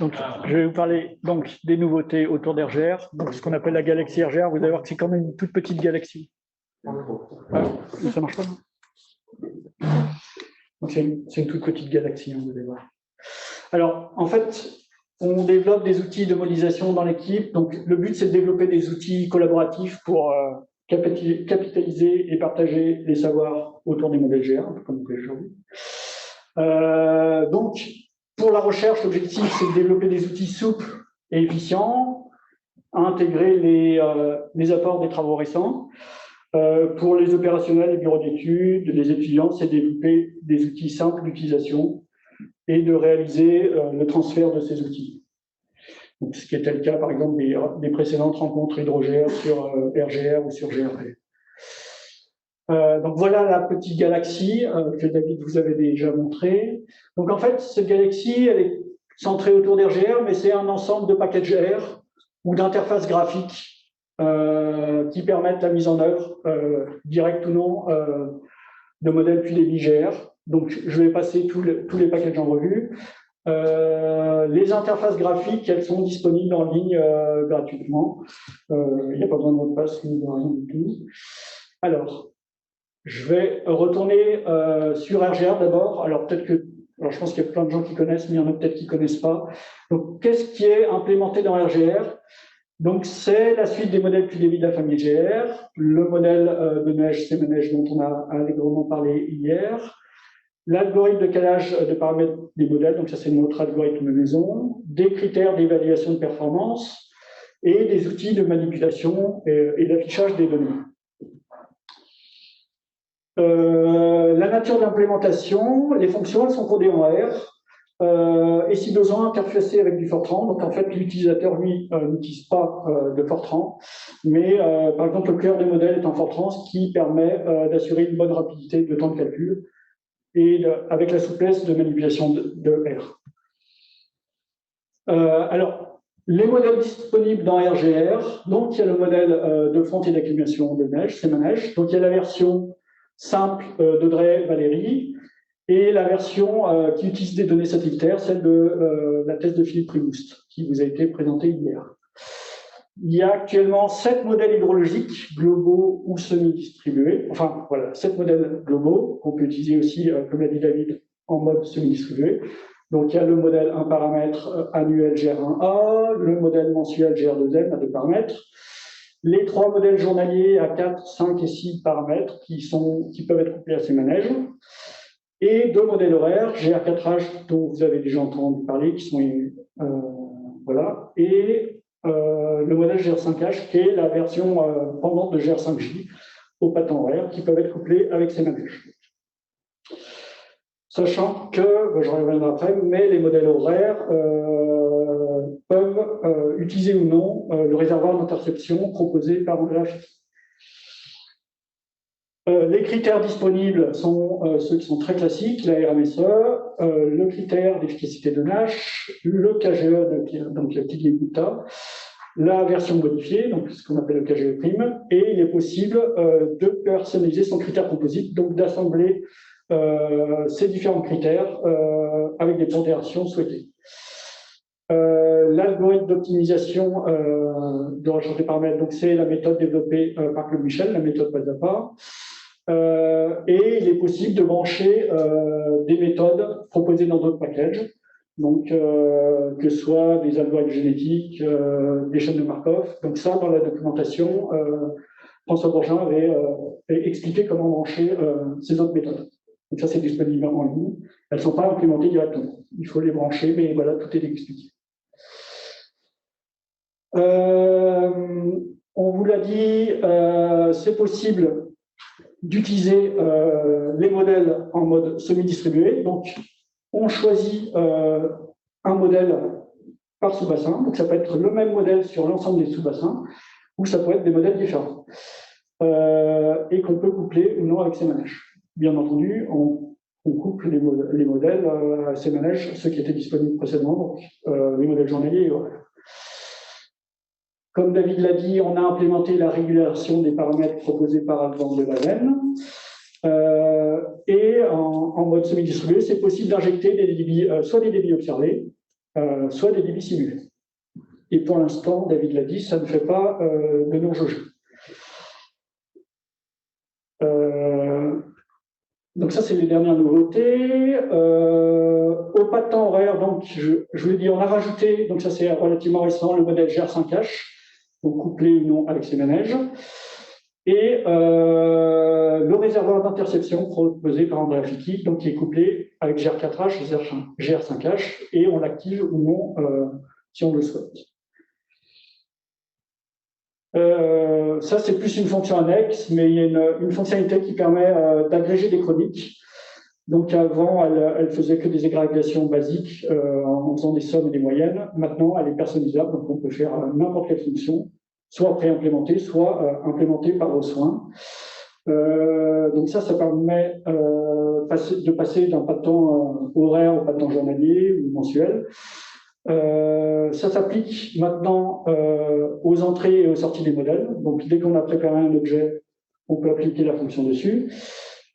Donc, je vais vous parler donc, des nouveautés autour d'RGR, donc ce qu'on appelle la galaxie RGR. Vous allez voir que c'est quand même une toute petite galaxie. Ça marche pas, non? C'est une toute petite galaxie, vous allez voir. Alors, en fait, on développe des outils de modélisation dans l'équipe. Donc, le but, c'est de développer des outils collaboratifs pour capitaliser et partager les savoirs autour des modèles GR, un peu comme vous voyez aujourd'hui. Donc, pour la recherche, l'objectif, c'est de développer des outils souples et efficients, à intégrer les apports des travaux récents. Pour les opérationnels, les bureaux d'études, les étudiants, c'est de développer des outils simples d'utilisation et de réaliser le transfert de ces outils. Donc, ce qui était le cas, par exemple, des précédentes rencontres HydroGR sur RGR ou sur GRP. Donc voilà la petite galaxie que David vous avait déjà montrée. Donc en fait, cette galaxie, elle est centrée autour d'RGR, mais c'est un ensemble de packages R ou d'interfaces graphiques qui permettent la mise en œuvre, directe ou non, de modèles QDB GR. Donc je vais passer tous les packages en revue. Les interfaces graphiques, elles sont disponibles en ligne gratuitement. Il n'y a pas besoin de mot de passe ni de rien du tout. Alors, je vais retourner sur RGR d'abord. Alors, je pense qu'il y a plein de gens qui connaissent, mais il y en a peut-être qui ne connaissent pas. Donc, qu'est-ce qui est implémenté dans RGR? Donc, c'est la suite des modèles QDB de la famille GR, le modèle de neige, CMNeige dont on a allègrement parlé hier, l'algorithme de calage de paramètres des modèles, donc ça c'est notre algorithme de maison, des critères d'évaluation de performance et des outils de manipulation et d'affichage des données. La nature de l'implémentation, les fonctions, elles sont codées en R, et si besoin, interfacées avec du Fortran. Donc en fait, l'utilisateur, lui, n'utilise pas de Fortran, mais par exemple, le cœur des modèles est en Fortran, ce qui permet d'assurer une bonne rapidité de temps de calcul et avec la souplesse de manipulation de R. Alors, les modèles disponibles dans RGR, donc il y a le modèle de frontier d'accumulation de neige, CMNeige, donc il y a la version simple d'Audrey Valérie et la version qui utilise des données satellitaires, celle de la thèse de Philippe Primoust, qui vous a été présentée hier. Il y a actuellement 7 modèles hydrologiques globaux ou semi-distribués. Enfin, voilà, 7 modèles globaux qu'on peut utiliser aussi, comme l'a dit David, en mode semi-distribué. Donc, il y a le modèle 1 paramètre annuel GR1A, le modèle mensuel GR2M à 2 paramètres, les 3 modèles journaliers à 4, 5 et 6 paramètres qui peuvent être couplés à ces manèges, et 2 modèles horaires, GR4H dont vous avez déjà entendu parler, qui sont voilà, et le modèle GR5H qui est la version pendante de GR5J au patent horaire qui peuvent être couplés avec ces manèges. Sachant que, je reviendrai après, mais les modèles horaires peuvent utiliser ou non le réservoir d'interception proposé par Andrea Fifi. Les critères disponibles sont ceux qui sont très classiques, la RMSE, le critère d'efficacité de Nash, le KGE, donc le Tigui-Gupta, la version modifiée, donc ce qu'on appelle le KGE prime, et il est possible de personnaliser son critère composite, donc d'assembler ces différents critères avec des pondérations souhaitées. L'algorithme d'optimisation de recherche des paramètres, donc c'est la méthode développée par Claude Michel, la méthode pas à pas. Et il est possible de brancher des méthodes proposées dans d'autres packages, donc que ce soit des algorithmes génétiques, des chaînes de Markov. Donc ça, dans la documentation, François Bourgin avait expliqué comment brancher ces autres méthodes. Donc ça, c'est disponible en ligne. Elles ne sont pas implémentées directement. Il faut les brancher, mais voilà, tout est expliqué. On vous l'a dit, c'est possible d'utiliser les modèles en mode semi-distribué. Donc, on choisit un modèle par sous-bassin. Donc, ça peut être le même modèle sur l'ensemble des sous-bassins, ou ça peut être des modèles différents. Et qu'on peut coupler ou non avec ces manèges. Bien entendu, on couple les modèles à ces manèges, ceux qui étaient disponibles précédemment, donc les modèles journaliers et horaires. Comme David l'a dit, on a implémenté la régulation des paramètres proposés par Alban de Baven. Et en mode semi-distribué, c'est possible d'injecter des débits, soit des débits observés, soit des débits simulés. Et pour l'instant, David l'a dit, ça ne fait pas de non jaugé. Donc ça, c'est les dernières nouveautés. Au pas de temps horaire, donc je vous l'ai dit, on a rajouté, donc ça c'est relativement récent, le modèle GR5H, donc couplé ou non avec ses manèges, et le réservoir d'interception proposé par Andrea Ficchi, donc qui est couplé avec GR4H, GR5H, et on l'active ou non si on le souhaite. Ça, c'est plus une fonction annexe, mais il y a une fonctionnalité qui permet d'agréger des chroniques. Donc avant, elle faisait que des agrégations basiques en faisant des sommes et des moyennes. Maintenant, elle est personnalisable, donc on peut faire n'importe quelle fonction, soit pré-implémentée, soit implémentée par vos soins. Donc ça permet de passer d'un pas de temps horaire au pas de temps journalier ou mensuel. Ça s'applique maintenant aux entrées et aux sorties des modèles. Donc, dès qu'on a préparé un objet, on peut appliquer la fonction dessus.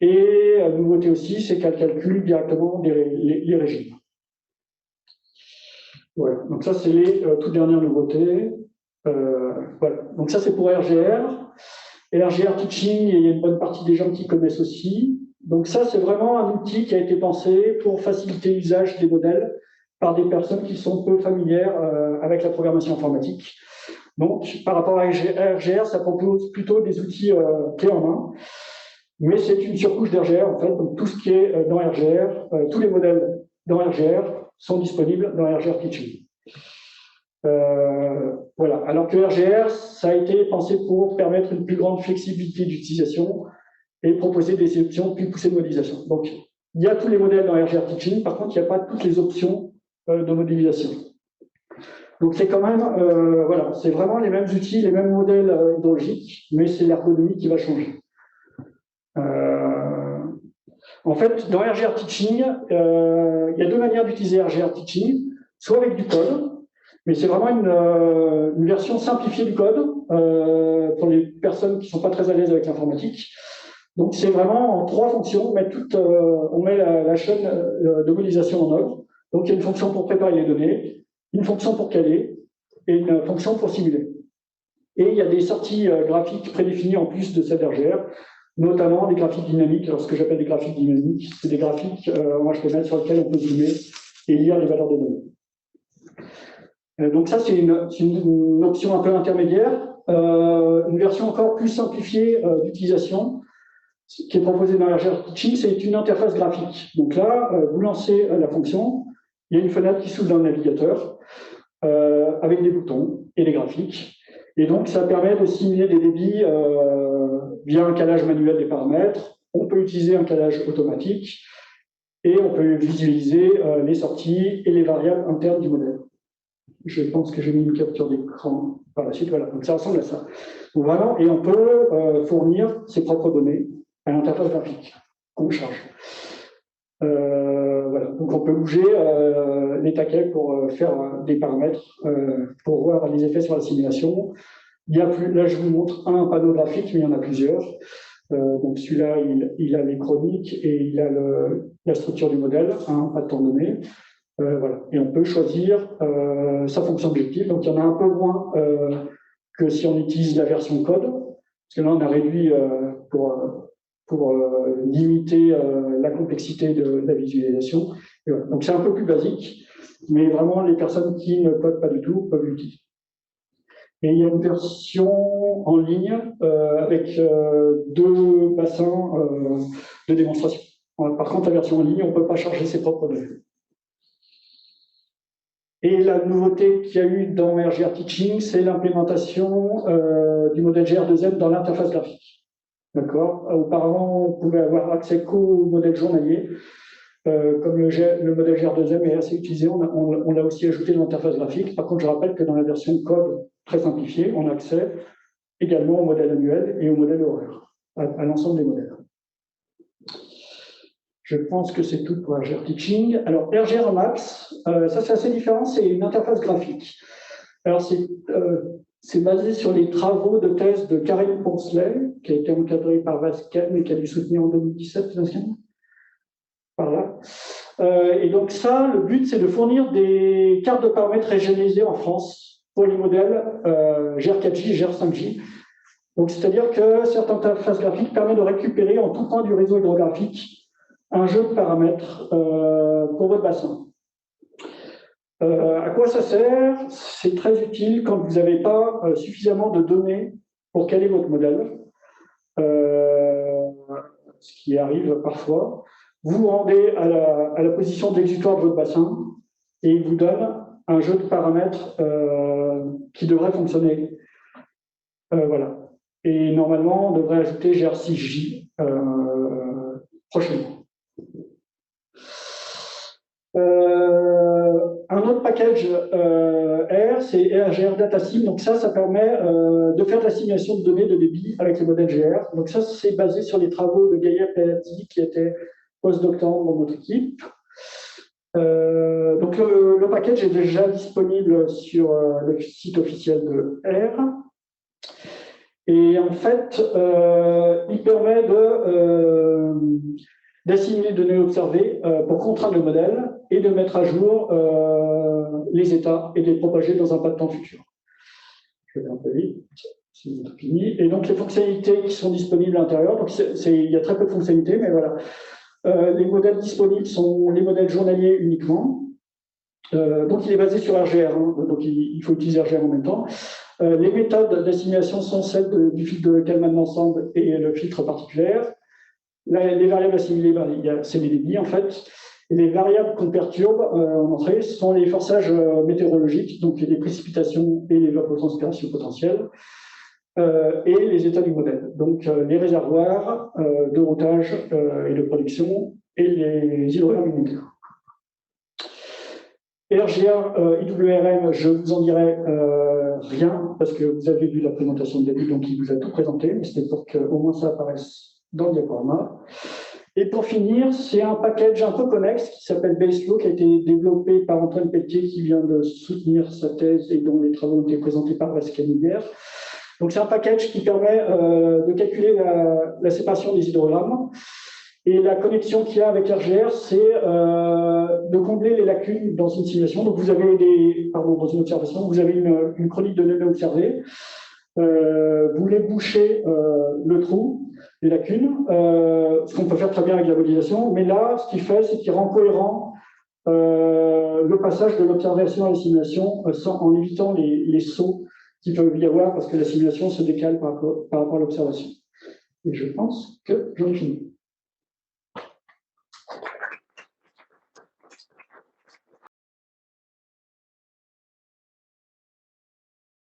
Et la nouveauté aussi, c'est qu'elle calcule directement les régimes. Voilà. Donc ça, c'est les toutes dernières nouveautés. Voilà. Donc ça, c'est pour RGR. Et RGR Teaching, il y a une bonne partie des gens qui connaissent aussi. Donc ça, c'est vraiment un outil qui a été pensé pour faciliter l'usage des modèles par des personnes qui sont peu familières avec la programmation informatique. Donc, par rapport à RGR, ça propose plutôt des outils clés en main, mais c'est une surcouche d'RGR, en fait. Donc, tout ce qui est dans RGR, tous les modèles dans RGR sont disponibles dans RGR Teaching. Voilà. Alors que RGR, ça a été pensé pour permettre une plus grande flexibilité d'utilisation et proposer des options plus poussées de modélisation. Donc, il y a tous les modèles dans RGR Teaching, par contre, il n'y a pas toutes les options de modélisation. Donc c'est quand même, voilà, c'est vraiment les mêmes outils, les mêmes modèles hydrauliques, mais c'est l'ergonomie qui va changer. En fait, dans RGR Teaching, il y a deux manières d'utiliser RGR Teaching, soit avec du code, mais c'est vraiment une version simplifiée du code pour les personnes qui ne sont pas très à l'aise avec l'informatique. Donc c'est vraiment en 3 fonctions, on met la chaîne de modélisation en œuvre. Donc, il y a une fonction pour préparer les données, une fonction pour caler et une fonction pour simuler. Et il y a des sorties graphiques prédéfinies en plus de cette RGR, notamment des graphiques dynamiques. Alors, ce que j'appelle des graphiques dynamiques, c'est des graphiques en HTML sur lesquels on peut zoomer et lire les valeurs des données. Donc ça, c'est une option un peu intermédiaire, une version encore plus simplifiée d'utilisation, qui est proposée dans RGR Teaching, c'est une interface graphique. Donc là, vous lancez la fonction, il y a une fenêtre qui s'ouvre dans le navigateur avec des boutons et des graphiques. Et donc, ça permet de simuler des débits via un calage manuel des paramètres. On peut utiliser un calage automatique et on peut visualiser les sorties et les variables internes du modèle. Je pense que j'ai mis une capture d'écran par la suite. Voilà, donc ça ressemble à ça. Donc vraiment, et on peut fournir ses propres données à l'interface graphique qu'on charge. Voilà. Donc on peut bouger les taquets pour faire des paramètres pour voir les effets sur la simulation. Il y a plus, là, je vous montre un panneau graphique, mais il y en a plusieurs. Donc celui-là, il a les chroniques et il a la structure du modèle, pas de temps donné. Voilà. Et on peut choisir sa fonction objective. Donc il y en a un peu moins que si on utilise la version code, parce que là on a réduit pour limiter la complexité de la visualisation. Voilà. Donc c'est un peu plus basique, mais vraiment les personnes qui ne codent pas du tout peuvent l'utiliser. Et il y a une version en ligne avec 2 bassins de démonstration. Par contre, la version en ligne, on ne peut pas charger ses propres données. Et la nouveauté qu'il y a eu dans RGR Teaching, c'est l'implémentation du modèle GR2M dans l'interface graphique. D'accord. Auparavant, on pouvait avoir accès qu'au modèle journalier. Comme le modèle GR2M est assez utilisé, on l'a aussi ajouté dans l'interface graphique. Par contre, je rappelle que dans la version code très simplifiée, on a accès également au modèle annuel et au modèle horaire, à l'ensemble des modèles. Je pense que c'est tout pour RGR Teaching. Alors, RGR Max, ça c'est assez différent, c'est une interface graphique. Alors, c'est basé sur les travaux de thèse de Karim Poncelet, qui a été encadré par Vasquez et qui a dû soutenir en 2017, Vasquez, par là. Et donc ça, le but, c'est de fournir des cartes de paramètres régionalisées en France pour les modèles GR4J et GR5J. Donc, c'est-à-dire que cette interface graphique permet de récupérer en tout point du réseau hydrographique un jeu de paramètres pour votre bassin. À quoi ça sert? C'est très utile quand vous n'avez pas suffisamment de données pour caler votre modèle, ce qui arrive parfois. Vous vous rendez à la position d'exutoire de votre bassin et il vous donne un jeu de paramètres qui devrait fonctionner. Voilà. Et normalement, on devrait ajouter GR6J prochainement. Un autre package R, c'est RGR DataSim. Donc ça permet de faire de la simulation de données de débit avec le modèle GR. Donc ça, c'est basé sur les travaux de Gaia Pelati, qui était postdoctorant dans notre équipe. Donc le package est déjà disponible sur le site officiel de R. Et en fait, il permet d'assimiler les données observées pour contraindre le modèle et de mettre à jour les états et de les propager dans un pas de temps futur. Je vais un peu vite, c'est fini. Et donc les fonctionnalités qui sont disponibles à l'intérieur, donc il y a très peu de fonctionnalités, mais voilà. Les modèles disponibles sont les modèles journaliers uniquement. Donc il est basé sur RGR, hein, donc il faut utiliser RGR en même temps. Les méthodes d'assimilation sont celles du filtre de Kalman d'ensemble et le filtre particulier. Les variables assimilées, c'est les débits en fait. Et les variables qu'on perturbe en entrée sont les forçages météorologiques, donc les précipitations et l'évapotranspiration potentielle, et les états du modèle. Donc les réservoirs de routage et de production et les hydrogènes unitaires. RGR, IWRM, je vous en dirai rien, parce que vous avez vu la présentation de début, donc il vous a tout présenté, mais c'était pour qu'au moins ça apparaisse dans le diaporama. Et pour finir, c'est un package un peu connexe qui s'appelle Baseflow, qui a été développé par Antoine Pelletier, qui vient de soutenir sa thèse et dont les travaux ont été présentés par Pascal Higuer. Donc c'est un package qui permet de calculer la séparation des hydrogrammes. Et la connexion qu'il y a avec RGR, c'est de combler les lacunes dans une simulation. Donc vous avez dans une observation, vous avez une chronique de données observées. Vous voulez boucher le trou, les lacunes, ce qu'on peut faire très bien avec la modélisation. Mais là, ce qu'il fait, c'est qu'il rend cohérent le passage de l'observation à la simulation en évitant les sauts qu'il peut y avoir parce que la simulation se décale par rapport à l'observation. Et je pense que j'en ai fini.